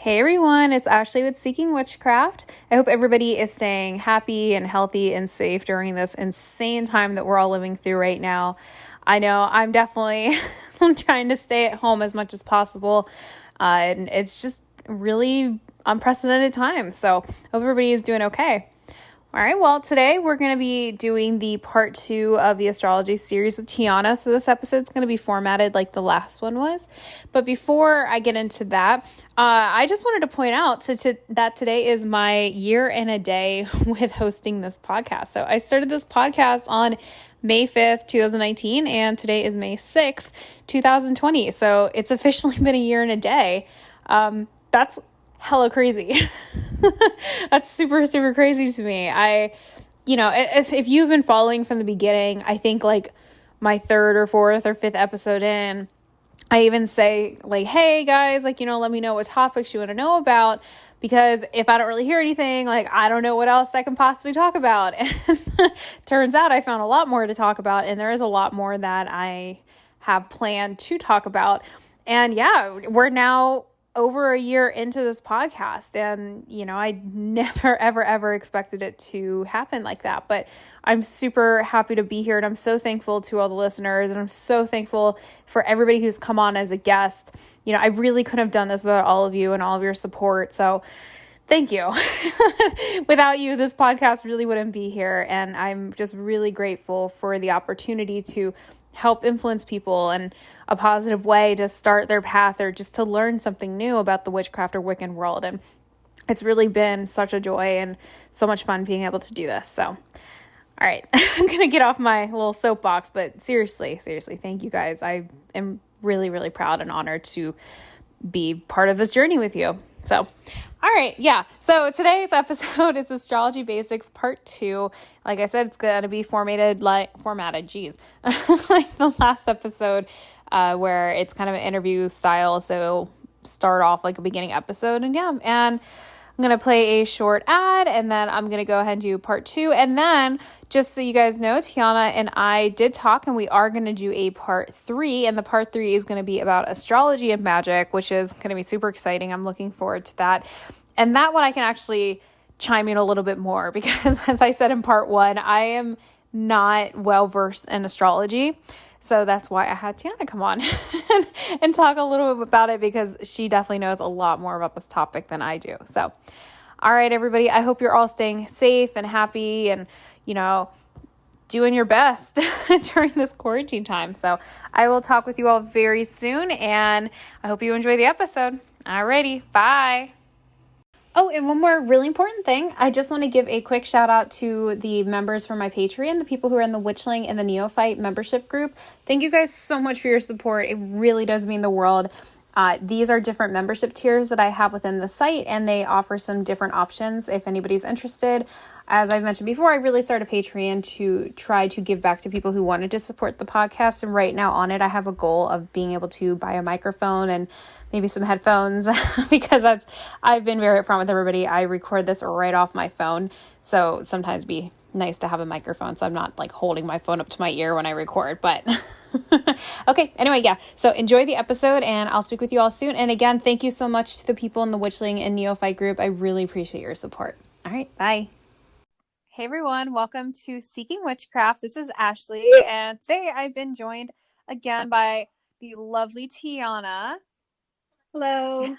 Hey everyone, it's Ashley with Seeking Witchcraft. I hope everybody is staying happy and healthy and safe during this insane time that we're all living through right now. I know I'm definitely trying to stay at home as much as possible, and it's just really unprecedented time. So hope everybody is doing okay. All right, well, today we're going to be doing the part 2 of the astrology series with Tiana. So this episode's going to be formatted like the last one was. But before I get into that, I just wanted to point out that today is my year and a day with hosting this podcast. So I started this podcast on May 5th, 2019, and today is May 6th, 2020. So it's officially been a year and a day. That's hella crazy. That's super, super crazy to me. If you've been following from the beginning, I think like my third or fourth or fifth episode in, I even say like, hey guys, let me know what topics you want to know about, because if I don't really hear anything, I don't know what else I can possibly talk about. And turns out I found a lot more to talk about, and there is a lot more that I have planned to talk about. And yeah, we're now over a year into this podcast, and I never ever expected it to happen like that, but I'm super happy to be here, and I'm so thankful to all the listeners, and I'm so thankful for everybody who's come on as a guest. I really couldn't have done this without all of you and all of your support, so thank you. Without you, this podcast really wouldn't be here, and I'm just really grateful for the opportunity to help influence people in a positive way to start their path, or just to learn something new about the witchcraft or Wiccan world. And it's really been such a joy and so much fun being able to do this. So, all right, I'm going to get off my little soapbox, but seriously, thank you guys. I am really, really proud and honored to be part of this journey with you. So, all right, yeah. So today's episode is Astrology Basics Part 2. Like I said, it's going to be formatted, like the last episode, where it's kind of an interview style. So start off like a beginning episode, and I'm going to play a short ad, and then I'm going to go ahead and do part 2. And then, just so you guys know, Tiana and I did talk, and we are going to do a part 3. And the part 3 is going to be about astrology and magic, which is going to be super exciting. I'm looking forward to that. And that one I can actually chime in a little bit more, because as I said in part 1, I am not well versed in astrology. So that's why I had Tiana come on and talk a little bit about it, because she definitely knows a lot more about this topic than I do. So, all right, everybody, I hope you're all staying safe and happy and, doing your best during this quarantine time. So I will talk with you all very soon, and I hope you enjoy the episode. All righty, bye. Oh, and one more really important thing. I just want to give a quick shout out to the members for my Patreon, the people who are in the Witchling and the Neophyte membership group. Thank you guys so much for your support. It really does mean the world. These are different membership tiers that I have within the site, and they offer some different options if anybody's interested. As I've mentioned before, I really started Patreon to try to give back to people who wanted to support the podcast. And right now on it, I have a goal of being able to buy a microphone and maybe some headphones, because I've been very upfront with everybody. I record this right off my phone. So sometimes it'd be nice to have a microphone, so I'm not holding my phone up to my ear when I record, but okay. Anyway, yeah. So enjoy the episode, and I'll speak with you all soon. And again, thank you so much to the people in the Witchling and Neophyte group. I really appreciate your support. All right. Bye. Hey everyone. Welcome to Seeking Witchcraft. This is Ashley, and today I've been joined again by the lovely Tiana. Hello.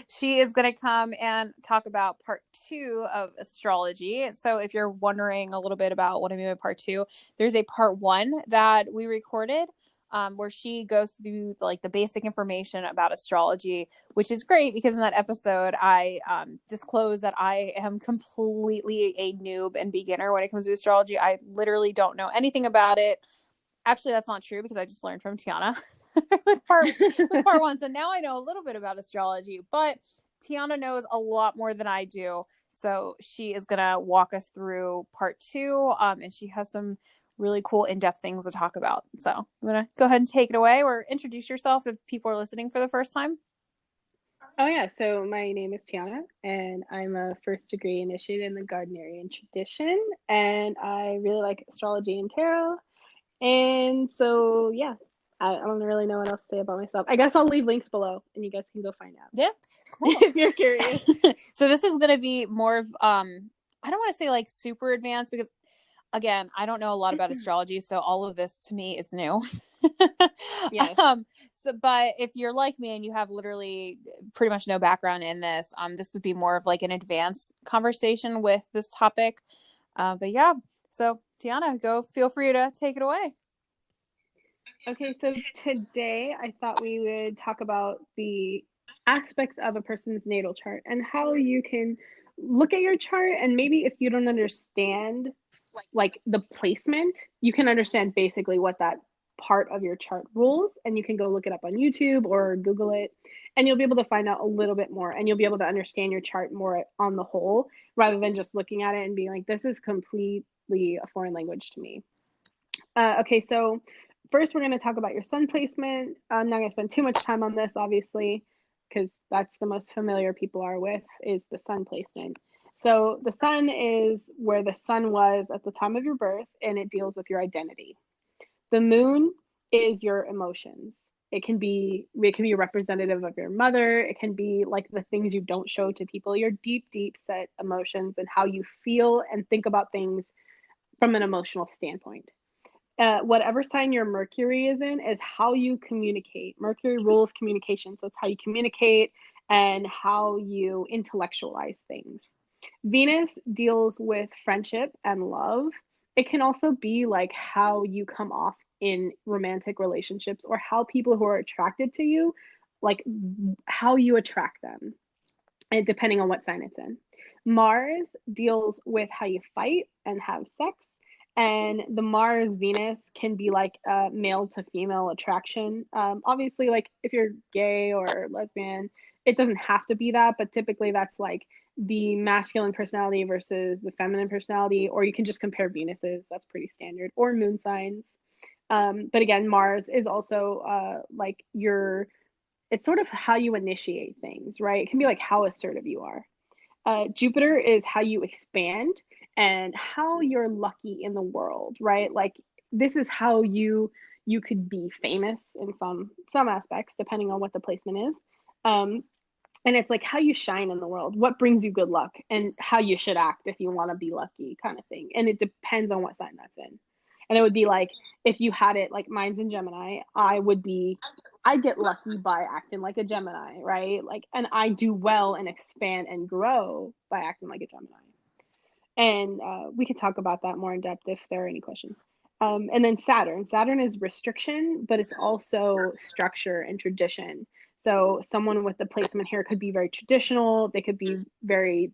She is going to come and talk about part 2 of astrology. So if you're wondering a little bit about what I mean by part 2, there's a part 1 that we recorded, where she goes through the basic information about astrology, which is great, because in that episode I disclose that I am completely a noob and beginner when it comes to astrology. I literally don't know anything about it. Actually, that's not true, because I just learned from Tiana with part 1. So now I know a little bit about astrology, but Tiana knows a lot more than I do. So she is going to walk us through part 2. And she has some really cool in-depth things to talk about. So I'm going to go ahead and take it away, or introduce yourself if people are listening for the first time. Oh yeah, so my name is Tiana, and I'm a first degree initiate in the Gardnerian tradition, and I really like astrology and tarot. And so yeah, I don't really know what else to say about myself. I guess I'll leave links below and you guys can go find out Yeah, cool. if you're curious. So this is going to be more of I don't want to say like super advanced because again, I don't know a lot about astrology, so all of this to me is new. Yes. So but if you're like me and you have literally pretty much no background in this, this would be more of like an advanced conversation with this topic. But yeah, so Tiana, go feel free to take it away. Okay, so today I thought we would talk about the aspects of a person's natal chart and how you can look at your chart, and maybe if you don't understand like the placement, you can understand basically what that part of your chart rules, and you can go look it up on YouTube or Google it, and you'll be able to find out a little bit more, and you'll be able to understand your chart more on the whole rather than just looking at it and being like, this is completely a foreign language to me. Okay, so first we're going to talk about your sun placement. I'm not going to spend too much time on this, obviously, because that's the most familiar people are with, is the sun placement. So the sun is where the sun was at the time of your birth, and it deals with your identity. The moon is your emotions. It can be representative of your mother. It can be like the things you don't show to people, your deep, deep set emotions and how you feel and think about things from an emotional standpoint. Whatever sign your Mercury is in is how you communicate. Mercury rules communication, so it's how you communicate and how you intellectualize things. Venus deals with friendship and love. It can also be like how you come off in romantic relationships or how people who are attracted to you, like how you attract them, and depending on what sign it's in. Mars deals with how you fight and have sex. And the Mars Venus can be like a male to female attraction. Obviously, like if you're gay or lesbian, it doesn't have to be that, but typically that's like the masculine personality versus the feminine personality, or you can just compare Venuses. That's pretty standard, or moon signs. But again, Mars is also like it's sort of how you initiate things, right? It can be like how assertive you are. Jupiter is how you expand and how you're lucky in the world, right? Like this is how you could be famous in some aspects, depending on what the placement is. Um, and it's like how you shine in the world, what brings you good luck, and how you should act if you want to be lucky, kind of thing. And it depends on what sign that's in. And it would be like if you had it like mine's in Gemini, I get lucky by acting like a Gemini, right? Like, and I do well and expand and grow by acting like a Gemini. And we could talk about that more in depth if there are any questions. And then Saturn. Saturn is restriction, but it's also structure and tradition. So someone with the placement here could be very traditional. They could be very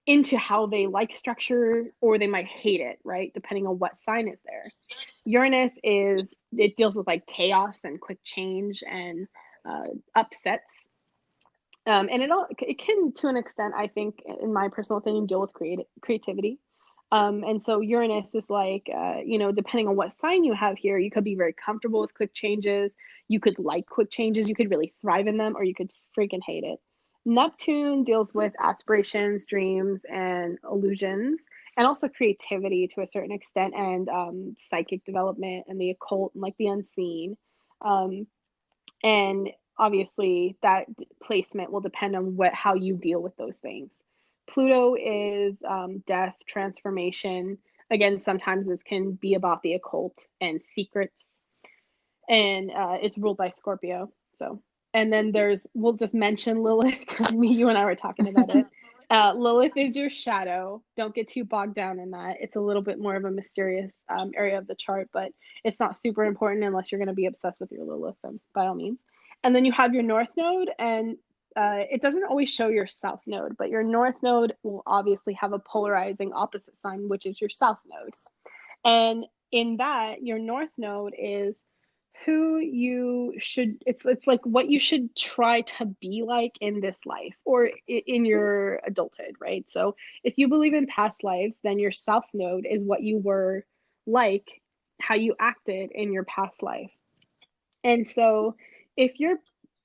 into how they like structure, or they might hate it, right? Depending on what sign is there. Uranus it deals with like chaos and quick change and upsets. And it can, to an extent, I think, in my personal opinion, deal with creativity. And so Uranus is like, depending on what sign you have here, you could be very comfortable with quick changes. You could like quick changes. You could really thrive in them, or you could freaking hate it. Neptune deals with aspirations, dreams, and illusions, and also creativity to a certain extent, and psychic development and the occult and like the unseen. Um, and obviously that placement will depend on how you deal with those things. Pluto is death, transformation. Again, sometimes this can be about the occult and secrets, and it's ruled by Scorpio. So, and then we'll just mention Lilith because you and I were talking about it. Lilith is your shadow. Don't get too bogged down in that. It's a little bit more of a mysterious area of the chart, but it's not super important unless you're going to be obsessed with your Lilith, then by all means. And then you have your North Node, and it doesn't always show your South Node, but your North Node will obviously have a polarizing opposite sign, which is your South Node. And in that, your North Node is who you should it's like what you should try to be like in this life or in your adulthood, right? So if you believe in past lives, then your South Node is what you were like, how you acted in your past life. And so if you're,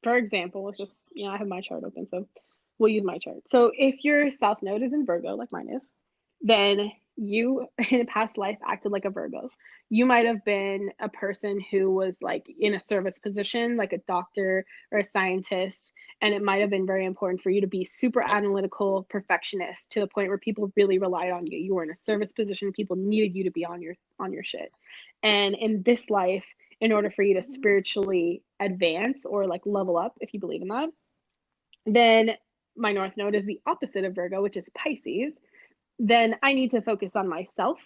for example, it's just, I have my chart open, so we'll use my chart. So if your South Node is in Virgo, like mine is, then you in a past life acted like a Virgo. You might have been a person who was like in a service position, like a doctor or a scientist, and it might have been very important for you to be super analytical, perfectionist to the point where people really relied on you. You were in a service position, people needed you to be on your shit. And in this life, in order for you to spiritually advance or like level up, if you believe in that, then my North Node is the opposite of Virgo, which is Pisces. Then I need to focus on myself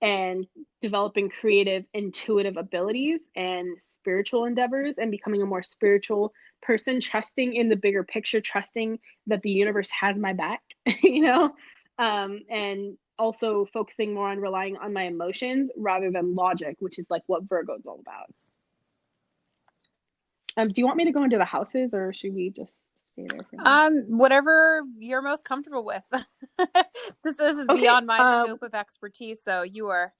and developing creative, intuitive abilities and spiritual endeavors and becoming a more spiritual person, trusting in the bigger picture, trusting that the universe has my back, you know, and also focusing more on relying on my emotions rather than logic, which is like what Virgo is all about. Do you want me to go into the houses or should we just stay there for now? Whatever you're most comfortable with. This is Okay. beyond my scope of expertise, so you are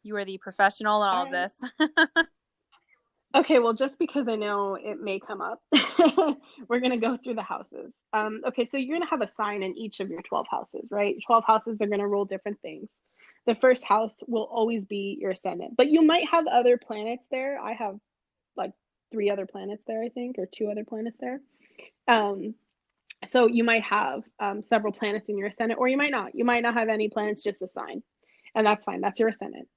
the professional in All all of right. this. Okay, well, just because I know it may come up, we're going to go through the houses. Okay, so you're going to have a sign in each of your 12 houses, right? 12 houses are going to rule different things. The first house will always be your ascendant, but you might have other planets there. I have like three other planets there, I think, or two other planets there. Um, so you might have several planets in your ascendant, or you might not. You might not have any planets, just a sign. And that's fine. That's your ascendant.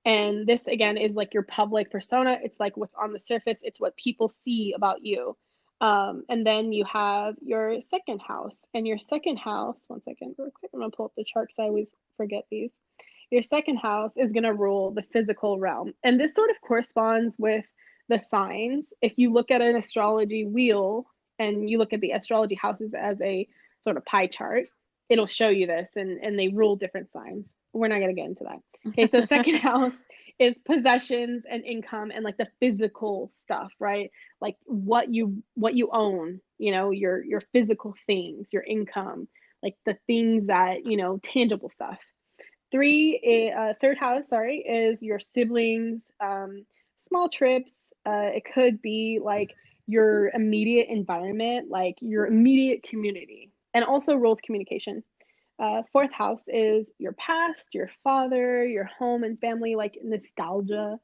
And this again is like your public persona. It's like what's on the surface. It's what people see about you. And then you have your second house. And your second house, one second, real quick. I'm gonna pull up the chart because I always forget these. Your second house is gonna rule the physical realm. And this sort of corresponds with the signs. If you look at an astrology wheel and you look at the astrology houses as a sort of pie chart, it'll show you this and they rule different signs. We're not gonna get into that. Okay, so second house is possessions and income and like the physical stuff, right? Like what you own, you know, your physical things, your income, like the things that, you know, tangible stuff. Third house, sorry, is your siblings, small trips. It could be like your immediate environment, like your immediate community, and also rules communication. Fourth house is your past, your father, your home and family, like nostalgia.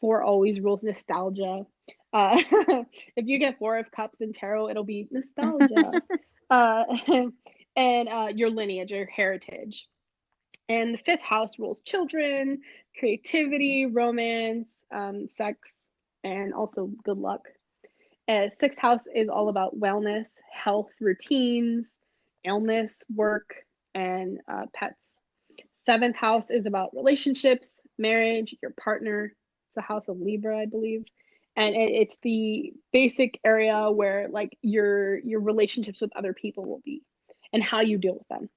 Four always rules nostalgia. If you get Four of Cups in tarot, it'll be nostalgia. Uh, and your lineage, your heritage. And the fifth house rules children, creativity, romance, sex, and also good luck. Sixth house is all about wellness, health, routines, illness, work, and pets. Seventh house is about relationships, marriage, your partner. It's the house of Libra, I believe. And it's the basic area where like your relationships with other people will be and how you deal with them.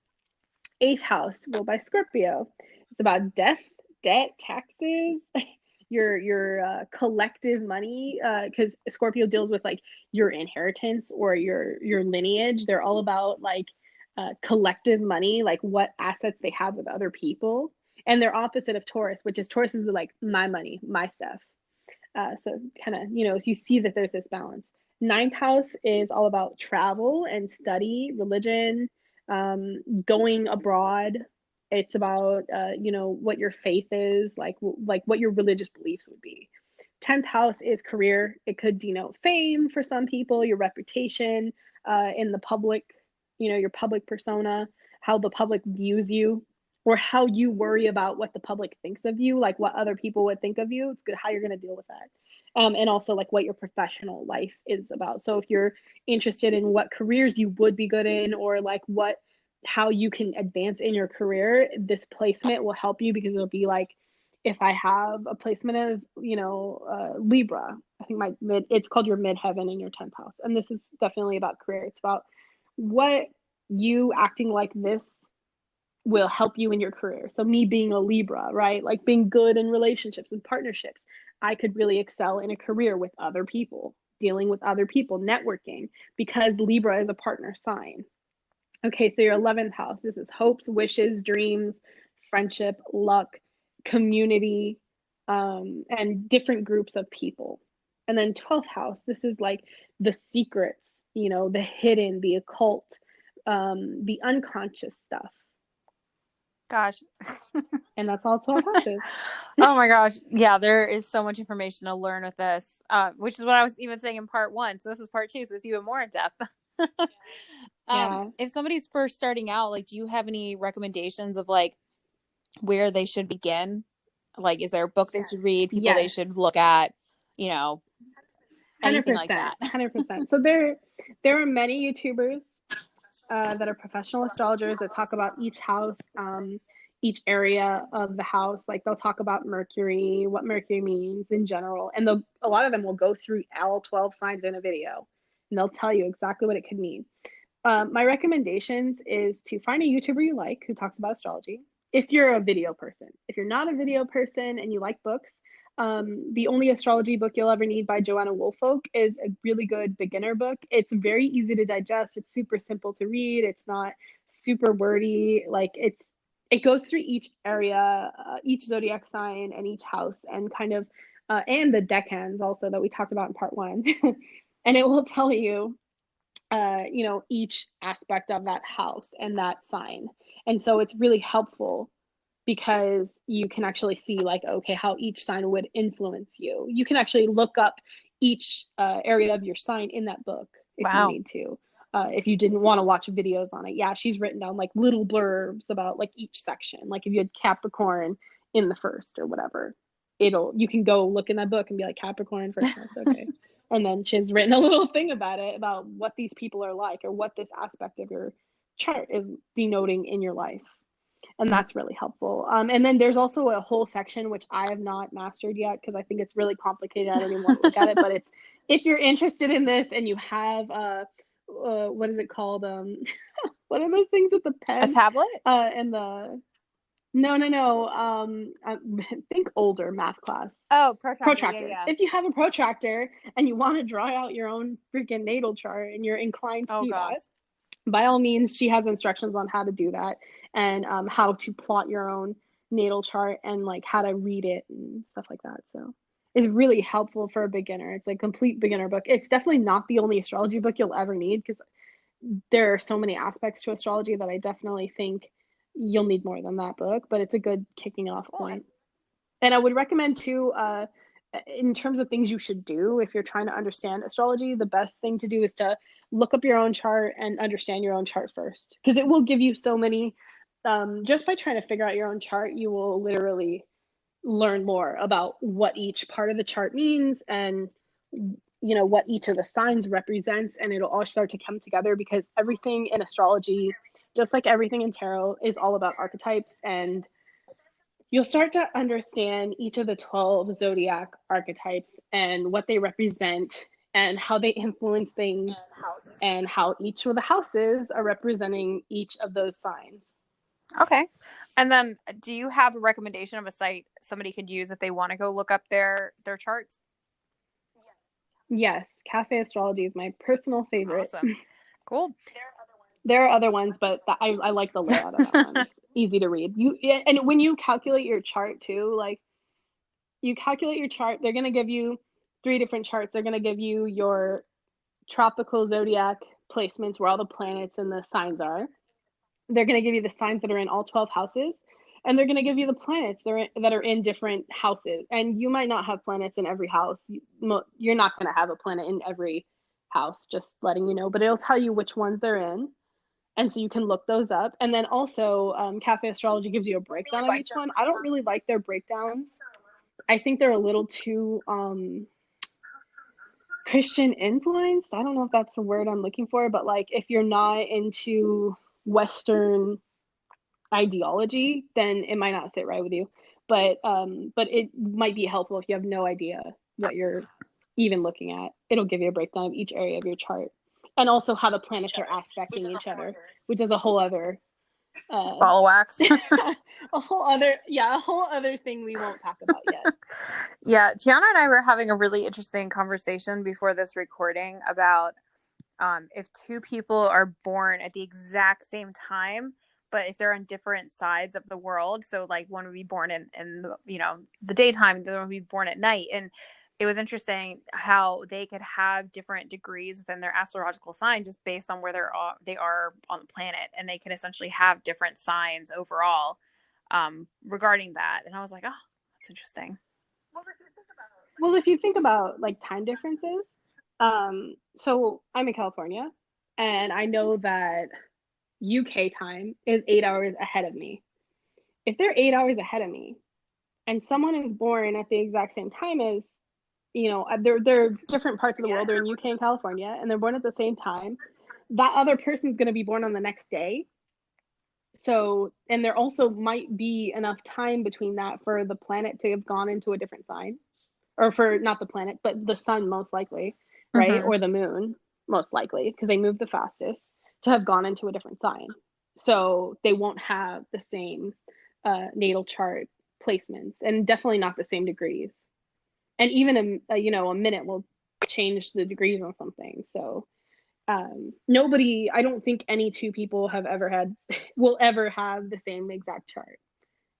Eighth house, ruled by Scorpio. It's about death, debt, taxes, your collective money. Because Scorpio deals with like your inheritance or your lineage. They're all about like collective money, like what assets they have with other people. And they're opposite of Taurus, which is Taurus is like my money, my stuff. So kind of, you know, you see that there's this balance. Ninth house is all about travel and study, religion, going abroad. It's about, you know, what your faith is, like what your religious beliefs would be. 10th house is career. It could denote fame for some people, your reputation in the public, you know, your public persona, how the public views you, or how you worry about what the public thinks of you, like what other people would think of you. It's good how you're going to deal with that. And also like what your professional life is about. So if you're interested in what careers you would be good in, or like what how you can advance in your career, this placement will help you because it'll be like if I have a placement of, you know, Libra, I think it's called your midheaven in your 10th house. And this is definitely about career. It's about what you acting like this will help you in your career. So me being a Libra, right? Like being good in relationships and partnerships, I could really excel in a career with other people, dealing with other people, networking, because Libra is a partner sign. Okay, so your 11th house, this is hopes, wishes, dreams, friendship, luck, community, and different groups of people. And then 12th house, this is like the secrets, you know, the hidden, the occult, the unconscious stuff. Gosh. And that's all 12 houses. Oh my gosh. Yeah, there is so much information to learn with this, which is what I was even saying in part one. So this is part two, so it's even more in depth. Yeah. If somebody's first starting out, like, do you have any recommendations of like where they should begin? Like, is there a book they should read, people they Yes. should look at, you know, anything like 100%. that? 100%. So there are many YouTubers that are professional astrologers that talk about each house, each area of the house. Like they'll talk about Mercury, what Mercury means in general, and a lot of them will go through all 12 signs in a video, and they'll tell you exactly what it could mean. My recommendations is to find a YouTuber you like who talks about astrology. If you're a video person, if you're not a video person and you like books, the only astrology book you'll ever need by Joanna Woolfolk is a really good beginner book. It's very easy to digest. It's super simple to read. It's not super wordy. Like it goes through each area, each zodiac sign, and each house, and kind of and the decans also that we talked about in part one, and it will tell you each aspect of that house and that sign. And so it's really helpful because you can actually see like, okay, how each sign would influence you. You can actually look up each area of your sign in that book if you Wow. need to. If you didn't want to watch videos on it, yeah, she's written down like little blurbs about like each section. Like if you had Capricorn in the first or whatever, you can go look in that book and be like Capricorn first house, okay. And then she's written a little thing about it, about what these people are like or what this aspect of your chart is denoting in your life, and that's really helpful. And then there's also a whole section which I have not mastered yet because I think it's really complicated. I don't even want to look at it, but it's if you're interested in this and you have what is it called? What are those things with the A pen? tablet? And the no. I think older math class. Oh, protractor. Yeah, Protractor. yeah. If you have a protractor and you want to draw out your own freaking natal chart and you're inclined to Oh do that, gosh. by all means, she has instructions on how to do that and how to plot your own natal chart and like how to read it and stuff like that. So it's really helpful for a beginner. It's a complete beginner book. It's definitely not the only astrology book you'll ever need because there are so many aspects to astrology that I definitely think you'll need more than that book, but it's a good kicking off Cool. point. And I would recommend too, in terms of things you should do if you're trying to understand astrology, the best thing to do is to look up your own chart and understand your own chart first, because it will give you so many. Just by trying to figure out your own chart, you will literally learn more about what each part of the chart means and what each of the signs represents, and it'll all start to come together because everything in astrology, just like everything in tarot, is all about archetypes, and you'll start to understand each of the 12 zodiac archetypes and what they represent and how they influence things and how each of the houses are representing each of those signs. Okay. And then do you have a recommendation of a site somebody could use if they want to go look up their charts? Yes, Cafe Astrology is my personal favorite. Awesome. Cool. There are other ones, but I like the layout of that one. It's easy to read. And when you calculate your chart too, like you calculate your chart, they're going to give you three different charts. They're going to give you your tropical zodiac placements where all the planets and the signs are. They're going to give you the signs that are in all 12 houses, and they're going to give you the planets that are in different houses. And you might not have planets in every house. You're not going to have a planet in every house, just letting you know, but it'll tell you which ones they're in. And so you can look those up. And then also, Cafe Astrology gives you a breakdown of each one. I don't really like their breakdowns. I think they're a little too Christian influenced. I don't know if that's the word I'm looking for, but like if you're not into Western ideology, then it might not sit right with you. But it might be helpful if you have no idea what you're even looking at. It'll give you a breakdown of each area of your chart, and also how the planets are aspecting each other, which is a whole other Ball of wax. a whole other thing we won't talk about yet. Yeah, Tiana and I were having a really interesting conversation before this recording about if two people are born at the exact same time, but if they're on different sides of the world, so like one would be born in the daytime, the other would be born at night, and it was interesting how they could have different degrees within their astrological sign just based on where they are on the planet, and they can essentially have different signs overall. regarding that. And I was like, oh, that's interesting. Well, if you think about like time differences, so I'm in California, and I know that UK time is 8 hours ahead of me. If they're 8 hours ahead of me, and someone is born at the exact same time as, they're different parts of the world. They're in UK and California, and they're born at the same time. That other person's going to be born on the next day. So, and there also might be enough time between that for the planet to have gone into a different sign, or for not the planet, but the sun most likely, right? Mm-hmm. Or the moon most likely, because they move the fastest, to have gone into a different sign. So they won't have the same natal chart placements, and definitely not the same degrees. And even a minute will change the degrees on something. So nobody, I don't think any two people have ever had will ever have the same exact chart.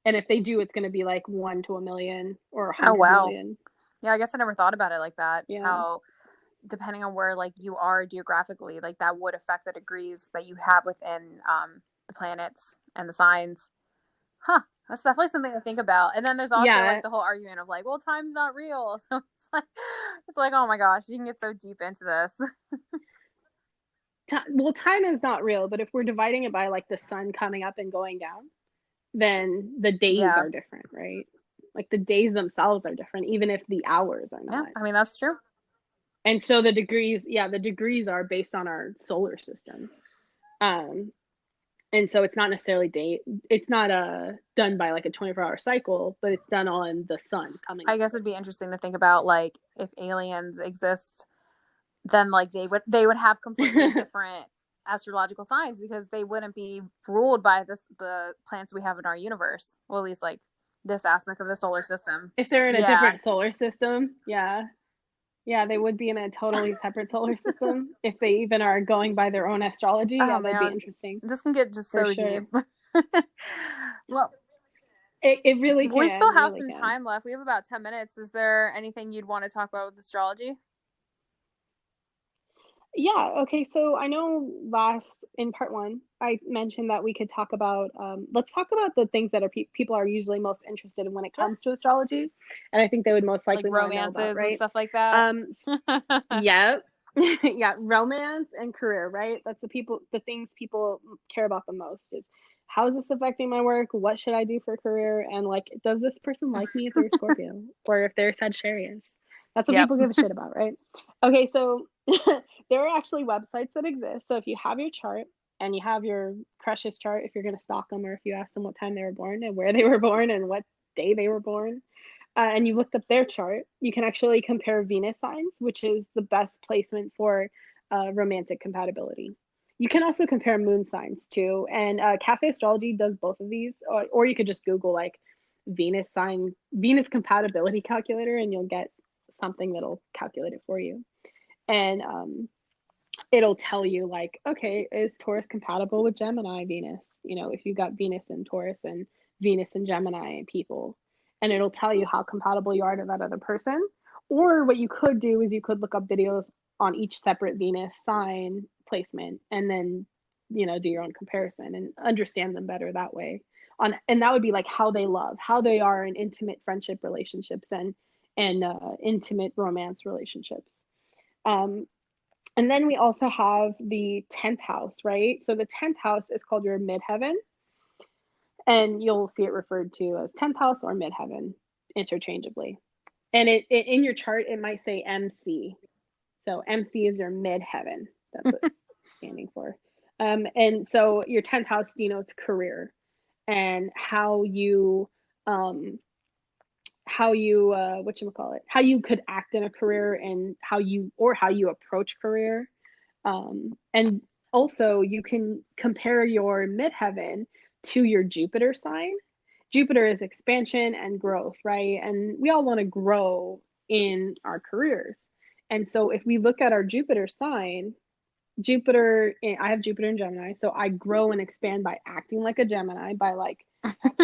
And if they do, it's going to be like 1 to 1 million or a Oh, hundred wow. million. Yeah, I guess I never thought about it like that. Yeah. How depending on where like you are geographically, like that would affect the degrees that you have within the planets and the signs. Huh. That's definitely something to think about. And then there's also like Yeah. the whole argument of like, well, time's not real. So it's like, oh my gosh, you can get so deep into this. Well, time is not real, but if we're dividing it by like the sun coming up and going down, then the days Yeah. are different, right? Like the days themselves are different, even if the hours are Yeah. not. I mean, that's true. And so the degrees, yeah, the degrees are based on our solar system. Um, and so it's not necessarily it's not done by like a 24-hour cycle, but it's done on the sun coming I up. guess it'd be interesting to think about like if aliens exist, then like they would have completely different astrological signs because they wouldn't be ruled by the planets we have in our universe. Well, at least like this aspect of the solar system. If they're in a Yeah. different solar system, yeah. Yeah, they would be in a totally separate solar system. If they even are going by their own astrology, Oh yeah, that'd be man, interesting this can get just for so deep. sure. Well, It really we can, still it have really some can. time left. We have about 10 minutes. Is there anything you'd want to talk about with astrology? Yeah, okay, so I know last in part one, I mentioned that we could talk about, let's talk about the things that people are usually most interested in when it Sure. comes to astrology, and I think they would most Like likely want to know about, romances and right? stuff like that. Um, yeah, yeah, romance and career, right? That's the things people care about the most is how is this affecting my work? What should I do for a career? And like, does this person like me if they're Scorpio or if they're Sagittarius? That's what Yep. people give a shit about, right? Okay, so there are actually websites that exist. So if you have your chart and you have your crush's chart, if you're going to stalk them or if you ask them what time they were born and where they were born and what day they were born, and you looked up their chart, you can actually compare Venus signs, which is the best placement for romantic compatibility. You can also compare moon signs too, and Cafe Astrology does both of these, or you could just Google like Venus compatibility calculator, and you'll get something that'll calculate it for you. And it'll tell you like, okay, is Taurus compatible with Gemini Venus? If you got Venus in Taurus and Venus in Gemini people, and it'll tell you how compatible you are to that other person. Or what you could do is you could look up videos on each separate Venus sign placement and then, do your own comparison and understand them better that way. And that would be like how they love, how they are in intimate friendship relationships and intimate romance relationships. Um, and then we also have the 10th house, right? So the 10th house is called your midheaven, and you'll see it referred to as 10th house or midheaven interchangeably. And it in your chart, it might say MC. So MC is your midheaven. That's what it's standing for. And so your 10th house denotes career and how you could act in a career and how you approach career. And also, you can compare your midheaven to your Jupiter sign. Jupiter is expansion and growth, right? And we all want to grow in our careers. And so, if we look at our Jupiter sign, I have Jupiter in Gemini, so I grow and expand by acting like a Gemini, by like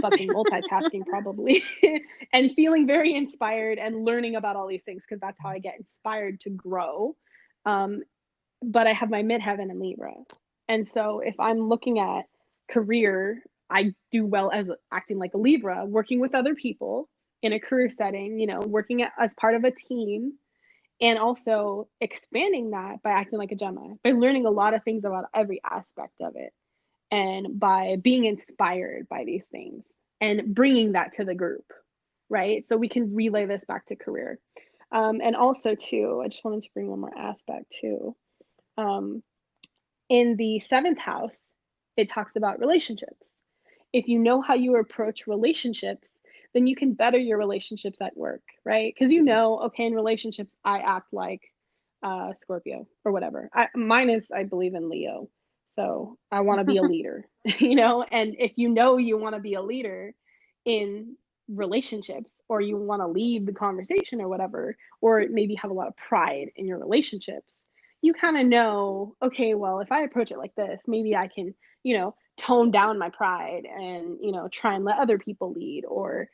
fucking multitasking probably and feeling very inspired and learning about all these things because that's how I get inspired to grow. Um, but I have my midheaven in Libra. And so if I'm looking at career, I do well as acting like a Libra, working with other people in a career setting, working as part of a team, and also expanding that by acting like a Gemini, by learning a lot of things about every aspect of it, and by being inspired by these things and bringing that to the group, right? So we can relay this back to career. And also, too, I just wanted to bring one more aspect, too. In the seventh house, it talks about relationships. If you know how you approach relationships, then you can better your relationships at work, right? Because okay, in relationships, I act like Scorpio or whatever. Mine is, I believe in Leo. So I want to be a leader, and if you want to be a leader in relationships, or you want to lead the conversation or whatever, or maybe have a lot of pride in your relationships, you kind of know, okay, well, if I approach it like this, maybe I can, tone down my pride and, try and let other people lead, or,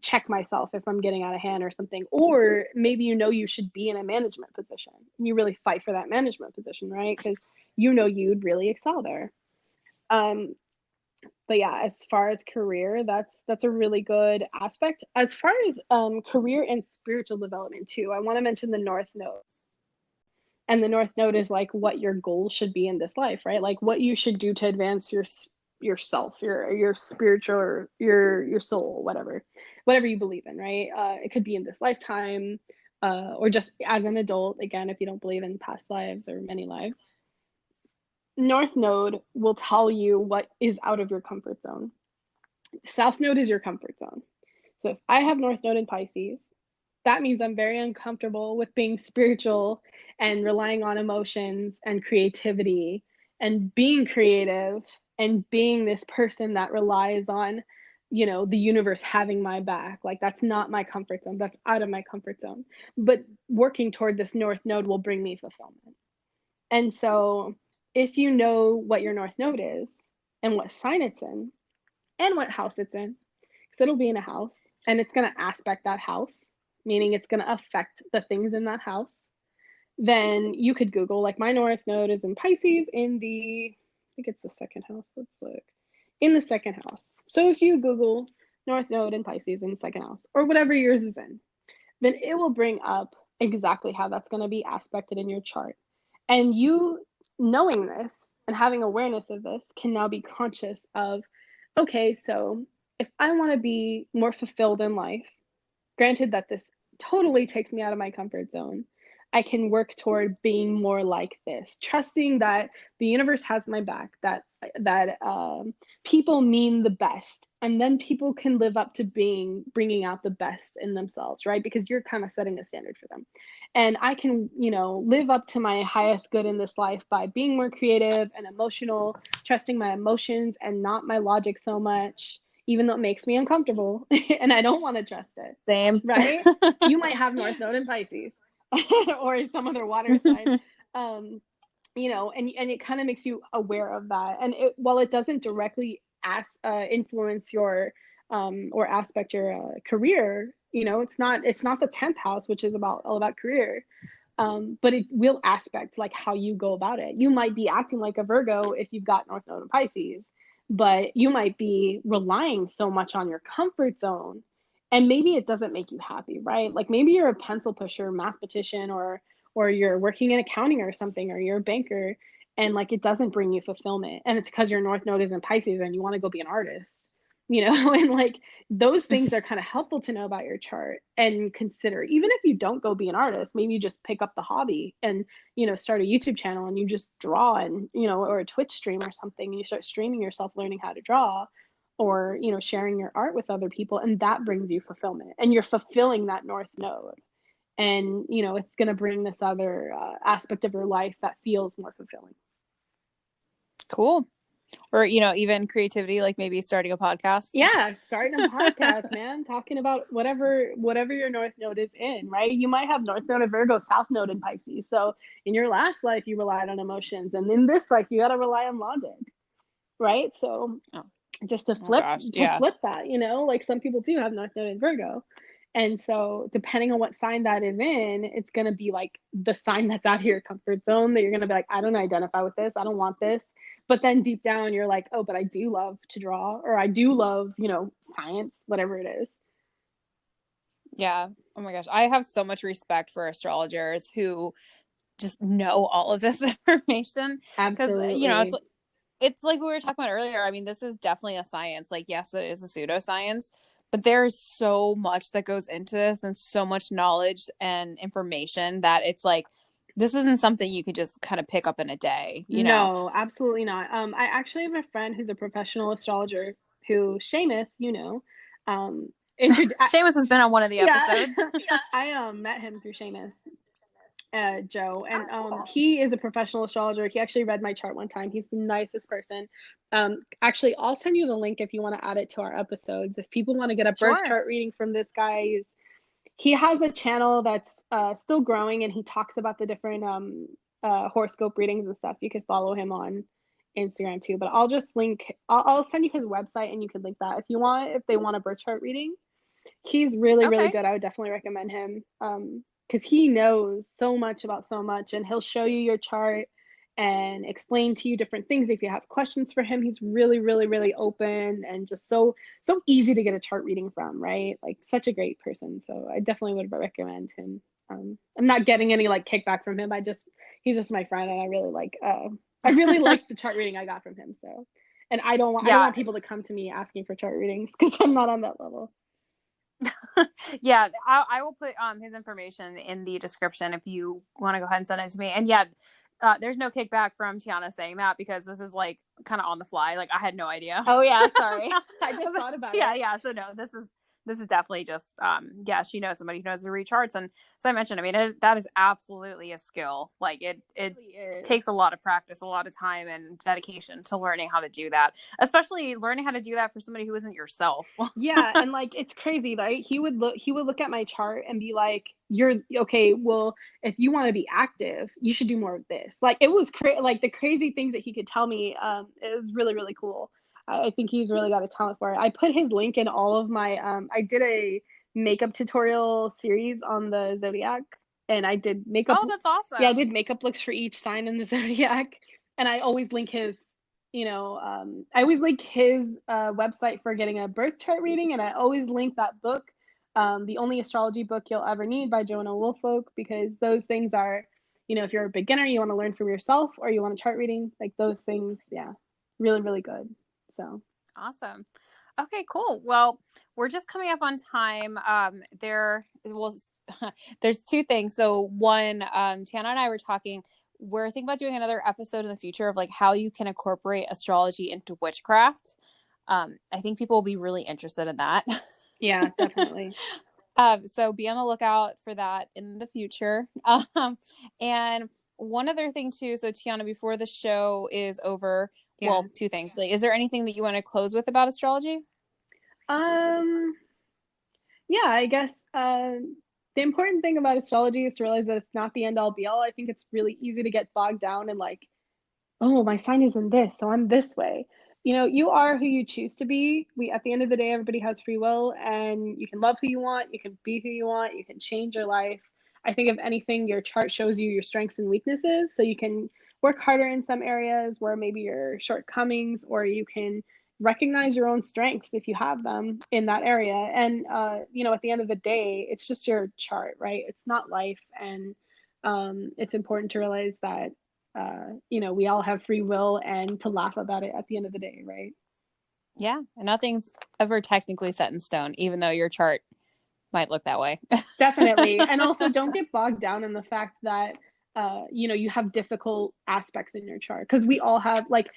check myself if I'm getting out of hand or something. Or maybe you should be in a management position and you really fight for that management position, right? Because you'd really excel there. But yeah, as far as career, that's a really good aspect. As far as career and spiritual development too, I want to mention the North Node. And the North Node is like what your goals should be in this life, right? Like what you should do to advance yourself, your spiritual, or your soul, whatever you believe in, right? It could be in this lifetime, or just as an adult. Again, if you don't believe in past lives or many lives, North Node will tell you what is out of your comfort zone. South Node is your comfort zone. So if I have North Node in Pisces, that means I'm very uncomfortable with being spiritual and relying on emotions and creativity and being creative and being this person that relies on, the universe having my back. Like, that's not my comfort zone. That's out of my comfort zone. But working toward this North Node will bring me fulfillment. And so if you know what your North Node is and what sign it's in and what house it's in, because it'll be in a house and it's going to aspect that house, meaning it's going to affect the things in that house, then you could Google, like, my North Node is in Pisces in I think it's the second house. Let's look. In the second house. So if you Google North Node in Pisces in the second house, or whatever yours is in, then it will bring up exactly how that's going to be aspected in your chart. And you knowing this and having awareness of this can now be conscious of, okay, so if I want to be more fulfilled in life, granted that this totally takes me out of my comfort zone, I can work toward being more like this, trusting that the universe has my back, that people mean the best, and then people can live up to bringing out the best in themselves, right? Because you're kind of setting a standard for them, and I can, live up to my highest good in this life by being more creative and emotional, trusting my emotions and not my logic so much, even though it makes me uncomfortable and I don't want to trust it. Same. Right? You might have North Node in Pisces or some other water sign. And it kind of makes you aware of that. And while it doesn't directly influence your or aspect your career, it's not the 10th house, which is all about career. But it will aspect like how you go about it. You might be acting like a Virgo if you've got North Node in Pisces, but you might be relying so much on your comfort zone, and maybe it doesn't make you happy, right? Like, maybe you're a pencil pusher, mathematician, or you're working in accounting or something, or you're a banker, and like it doesn't bring you fulfillment, and it's because your North Node is in Pisces and you want to go be an artist, and like those things are kind of helpful to know about your chart and consider. Even if you don't go be an artist, maybe you just pick up the hobby and start a YouTube channel and you just draw, and or a Twitch stream or something, and you start streaming yourself learning how to draw, or sharing your art with other people, and that brings you fulfillment, and you're fulfilling that North Node, and it's going to bring this other aspect of your life that feels more fulfilling. Cool. Or, even creativity, like maybe starting a podcast. Yeah, starting a podcast, man. Talking about whatever your North Node is in, right? You might have North Node in Virgo, South Node in Pisces. So in your last life, you relied on emotions. And in this life, you got to rely on logic, right? So just to flip that, like some people do have North Node in Virgo. And so depending on what sign that is in, it's going to be like the sign that's out of your comfort zone that you're going to be like, I don't identify with this. I don't want this. but then deep down you're like, oh, but I do love to draw, or I do love, science, whatever it is. Yeah. Oh my gosh. I have so much respect for astrologers who just know all of this information because, Absolutely. it's like we were talking about earlier. I mean, this is definitely a science. Like, yes, it is a pseudoscience, but there's so much that goes into this and so much knowledge and information that it's like, this isn't something you could just kind of pick up in a day, you know? No, absolutely not. I actually have a friend who's a professional astrologer who Seamus, introduced. Seamus has been on one of the Yeah, episodes. I met him through Seamus, Joe, and Oh, cool. he is a professional astrologer. He actually read my chart one time. He's the nicest person. Actually, I'll send you the link if you want to add it to our episodes. If people want to get a birth Sure. chart reading from this guy, he has a channel that's still growing, and he talks about the different horoscope readings and stuff. You could follow him on Instagram too. But I'll just link. I'll send you his website, and you could link that if you want. If they want a birth chart reading, he's really, really Okay. good. I would definitely recommend him because he knows so much about so much, and he'll show you your chart and explain to you different things. If you have questions for him, he's really, really, really open and just so easy to get a chart reading from, right? Like such a great person. So I definitely would recommend him. I'm not getting any like kickback from him. He's just my friend, and I really like the chart reading I got from him. So, and I don't Yeah. want people to come to me asking for chart readings because I'm not on that level. Yeah, I will put his information in the description if you want to go ahead and send it to me. And yeah, there's no kickback from Tiana saying that because this is like kind of on the fly. Like I had no idea. Oh yeah, sorry. I just thought about Yeah, it. yeah. So no, this is definitely just yeah, she knows somebody who knows the read charts. And as I mentioned, I mean that is absolutely a skill. Like it Really is. takes a lot of practice, a lot of time and dedication to learning how to do that, especially learning how to do that for somebody who isn't yourself. Yeah, and like it's crazy, right? He would look at my chart and be like, "You're okay, well, if you want to be active, you should do more of this." Like it was like the crazy things that he could tell me, it was really, really cool. I think he's really got a talent for it. I put his link in all of my I did a makeup tutorial series on the zodiac, and I did makeup. Oh, that's Yeah, I awesome. did makeup looks for each sign in the zodiac, and I always link his I always link his website for getting a birth chart reading, and I always link that book, The Only Astrology Book You'll Ever Need by Joanna Woolfolk, because those things are, if you're a beginner, you want to learn from yourself, or you want a chart reading, like those things, yeah, really, really good. So, Awesome. Okay, cool. Well, we're just coming up on time. There's two things. So one, Tiana and I were talking. We're thinking about doing another episode in the future of like how you can incorporate astrology into witchcraft. I think people will be really interested in that. yeah, definitely. So be on the lookout for that in the future. And one other thing too. So Tiana, before the show is over, Yeah. well, two things. Like, is there anything that you want to close with about astrology? Um, yeah, I guess the important thing about astrology is to realize that it's not the end all be all. I think it's really easy to get bogged down in like, oh, my sign is in this, so I'm this way. You are who you choose to be. At the end of the day, everybody has free will, and you can love who you want, you can be who you want, you can change your life. I think if anything, your chart shows you your strengths and weaknesses, so you can work harder in some areas where maybe your shortcomings, or you can recognize your own strengths if you have them in that area. And at the end of the day, it's just your chart, right? It's not life, and it's important to realize that we all have free will, and to laugh about it at the end of the day, right? Yeah, and nothing's ever technically set in stone, even though your chart might look that way. Definitely. And also don't get bogged down in the fact that you have difficult aspects in your chart, because we all have like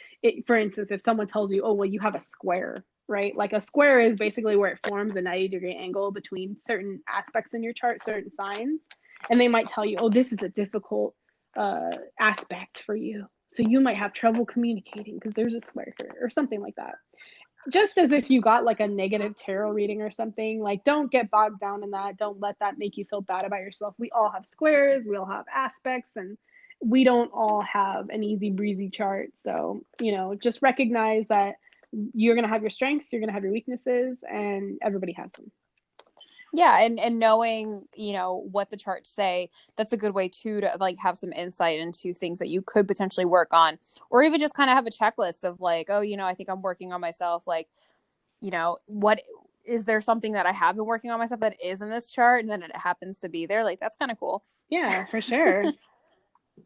for instance, if someone tells you, oh well, you have a square, right? Like a square is basically where it forms a 90-degree angle between certain aspects in your chart, certain signs, and they might tell you, oh, this is a difficult aspect for you, so you might have trouble communicating because there's a square here, or something like that. Just as if you got like a negative tarot reading or something, like don't get bogged down in that. Don't let that make you feel bad about yourself. We all have squares, we all have aspects, and we don't all have an easy breezy chart. So just recognize that you're going to have your strengths, you're going to have your weaknesses, and everybody has them. Yeah, and knowing, you know, what the charts say, that's a good way too to like have some insight into things that you could potentially work on, or even just kind of have a checklist of like, oh, you know, I think I'm working on myself. Like, you know, what is there something that I have been working on myself that is in this chart, and then it happens to be there. Like, that's kind of cool. Yeah, for sure.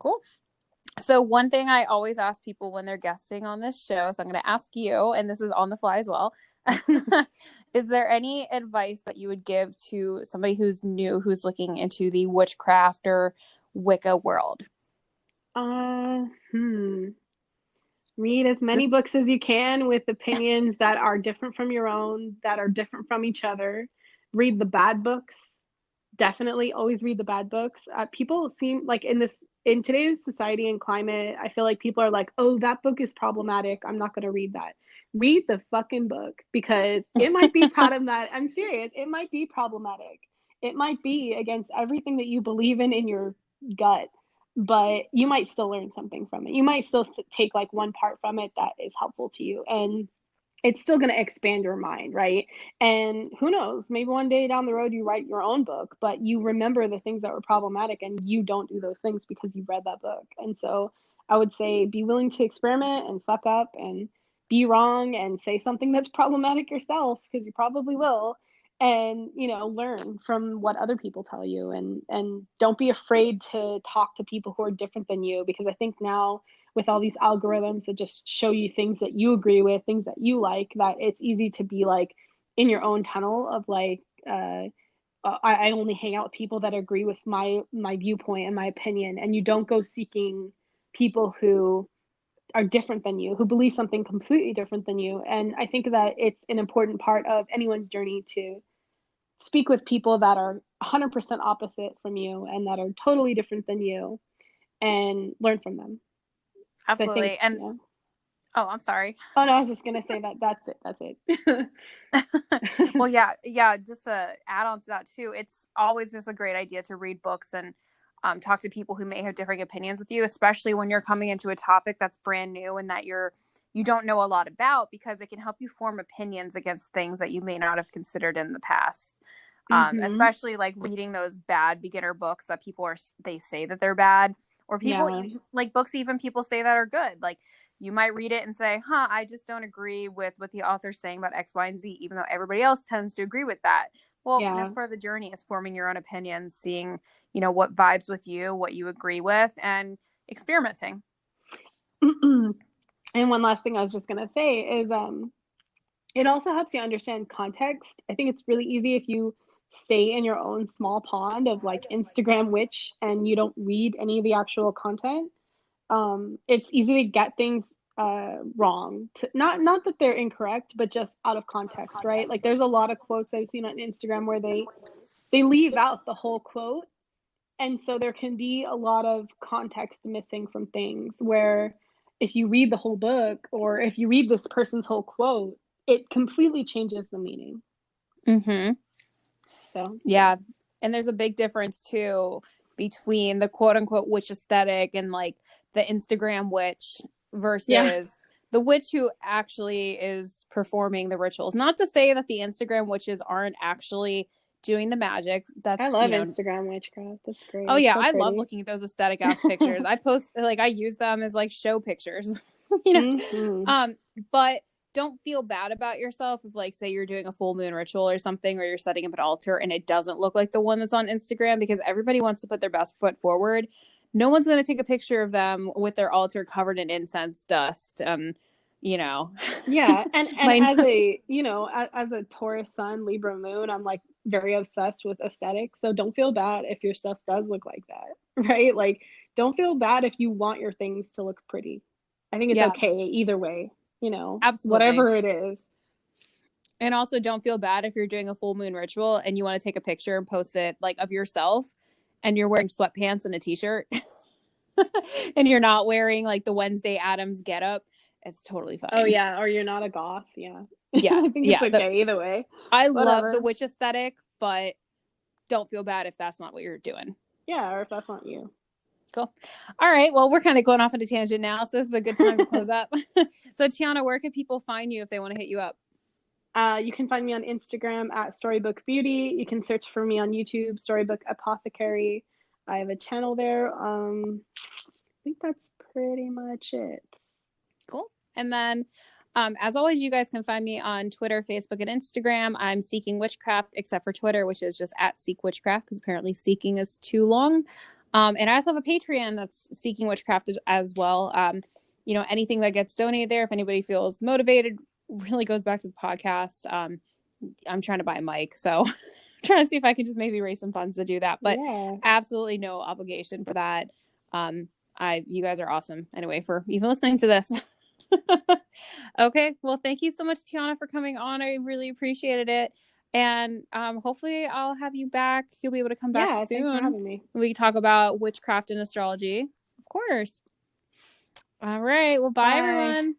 Cool. So one thing I always ask people when they're guesting on this show, so I'm going to ask you, and this is on the fly as well. Is there any advice that you would give to somebody who's new, who's looking into the witchcraft or Wicca world? Uh, hmm. Read as many This books as you can with opinions that are different from your own, that are different from each other. Read the bad books. Definitely always read the bad books. People seem like in today's society and climate, I feel like people are like, "Oh, that book is problematic. I'm not going to read that." Read the fucking book because it might be problematic. I'm serious. It might be problematic. It might be against everything that you believe in your gut, but you might still learn something from it. You might still take like one part from it that is helpful to you, and it's still going to expand your mind, right? And who knows, maybe one day down the road you write your own book, but you remember the things that were problematic and you don't do those things because you read that book. And so I would say be willing to experiment and fuck up and be wrong and say something that's problematic yourself because you probably will, and learn from what other people tell you, and don't be afraid to talk to people who are different than you, because I think now with all these algorithms that just show you things that you agree with, things that you like, that it's easy to be like in your own tunnel of like, I only hang out with people that agree with my viewpoint and my opinion, and you don't go seeking people who are different than you, who believe something completely different than you. And I think that it's an important part of anyone's journey to speak with people that are 100% opposite from you and that are totally different than you, and learn from them. Because I think, absolutely. And yeah. oh, I'm sorry. Oh no, I was just gonna say that that's it. That's it. Well, yeah, yeah. Just to add on to that too, it's always just a great idea to read books and talk to people who may have differing opinions with you, especially when you're coming into a topic that's brand new and that you don't know a lot about, because it can help you form opinions against things that you may not have considered in the past. Mm-hmm. Especially like reading those bad beginner books that people are they say that they're bad, or people Yeah. like books even people say that are good. Like you might read it and say, huh, I just don't agree with what the author's saying about X, Y, and Z, even though everybody else tends to agree with that. Well, Yeah. that's part of the journey, is forming your own opinions, seeing, you know, what vibes with you, what you agree with, and experimenting. And one last thing I was just gonna say is it also helps you understand context. I think it's really easy if you stay in your own small pond of like Instagram witch and you don't read any of the actual content. It's easy to get things wrong. Not that they're incorrect, but just out of context, right? Like there's a lot of quotes I've seen on Instagram where they leave out the whole quote, and so there can be a lot of context missing from things where if you read the whole book or if you read this person's whole quote, it completely changes the meaning. Mm-hmm. So yeah. Yeah. And there's a big difference too between the quote unquote witch aesthetic and like the Instagram witch Yeah, versus the witch who actually is performing the rituals. Not to say that the Instagram witches aren't actually doing the magic. I That's, love you know, Instagram witchcraft. That's great. oh It's yeah, so I love pretty. looking at those aesthetic ass pictures. I post like I use them as like show pictures, you know. Hmm. But don't feel bad about yourself if like say you're doing a full moon ritual or something, or you're setting up an altar and it doesn't look like the one that's on Instagram, because everybody wants to put their best foot forward. No one's going to take a picture of them with their altar covered in incense dust. You know, Yeah, and my as a as a Taurus Sun Libra Moon, I'm like very obsessed with aesthetics. So don't feel bad if your stuff does look like that, right? Like don't feel bad if you want your things to look pretty. I think it's yeah, okay either way, absolutely. whatever it is. And also don't feel bad if you're doing a full moon ritual and you want to take a picture and post it like of yourself and you're wearing sweatpants and a t-shirt and you're not wearing like the Wednesday Adams getup. It's totally Oh fine. yeah, or you're not a goth. Yeah. Yeah. I think it's Yeah. okay either way. I love the Whatever. witch aesthetic, but don't feel bad if that's not what you're doing. Yeah, or if that's not you. Cool. All right. Well, we're kind of going off on a tangent now, so this is a good time to close up. So, Tiana, where can people find you if they want to hit you up? You can find me on Instagram at Storybook Beauty. You can search for me on YouTube, Storybook Apothecary. I have a channel there. I think that's pretty much it. Cool. And then, as always, you guys can find me on Twitter, Facebook, and Instagram. I'm Seeking Witchcraft, except for Twitter, which is just at Seek Witchcraft, because apparently seeking is too long. And I also have a Patreon that's Seeking Witchcraft as well. Anything that gets donated there, if anybody feels motivated, really goes back to the podcast. I'm trying to buy a mic, so I'm trying to see if I can just maybe raise some funds to do that. But yeah, absolutely no obligation for that. You guys are awesome anyway for even listening to this. Okay, well, thank you so much, Tiana, for coming on. I really appreciated it. And hopefully I'll have you back. You'll be able to come back yeah. Thanks for soon. having me. We talk about witchcraft and astrology. Of course. All right. Well, bye, Bye. everyone.